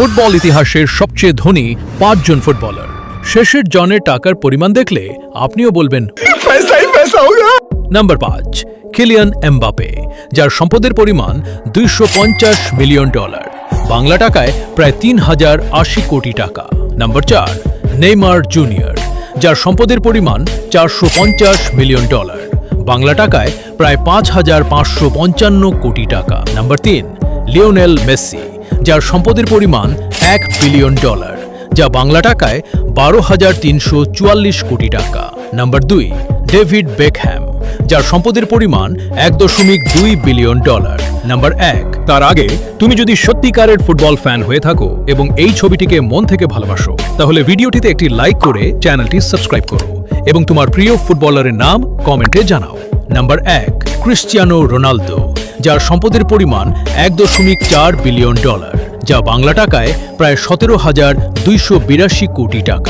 Football ইতিহাসের সবচেয়ে ধনী ৫ জন ফুটবলার। শেষের জনের টাকার পরিমাণ দেখলে আপনিও বলবেন নাম্বার ৫, কিলিয়ান এমবাপে, যার সম্পদের পরিমাণ $250 মিলিয়ন, বাংলা টাকায় প্রায় ৩,০৮০ কোটি টাকা। নাম্বার ৪, নেইমার জুনিয়র, যার সম্পদের পরিমাণ $450 মিলিয়ন, বাংলা টাকায় প্রায় ৫,৫৫৫ কোটি টাকা। নাম্বার ৩, লিওনেল মেসি, যার সম্পদের পরিমাণ $1 বিলিয়ন, যা বাংলা টাকায় ১২,৩৪৪ কোটি টাকা। নাম্বার ২, ডেভিড বেকহ্যাম, যার সম্পদের পরিমাণ $1.2 বিলিয়ন। নাম্বার ১, তার আগে তুমি যদি সত্যিকারের ফুটবল ফ্যান হয়ে থাকো এবং এই ছবিটিকে মন থেকে ভালোবাসো, তাহলে ভিডিওটিতে একটি লাইক করে চ্যানেলটি সাবস্ক্রাইব করো এবং তোমার প্রিয় ফুটবলারের নাম কমেন্টে জানাও। নাম্বার ১, ক্রিশ্চিয়ানো রোনালদো, যার সম্পদের পরিমাণ $1.4 বিলিয়ন, যা বাংলা টাকায় প্রায় ১৭,২৮২ কোটি টাকা।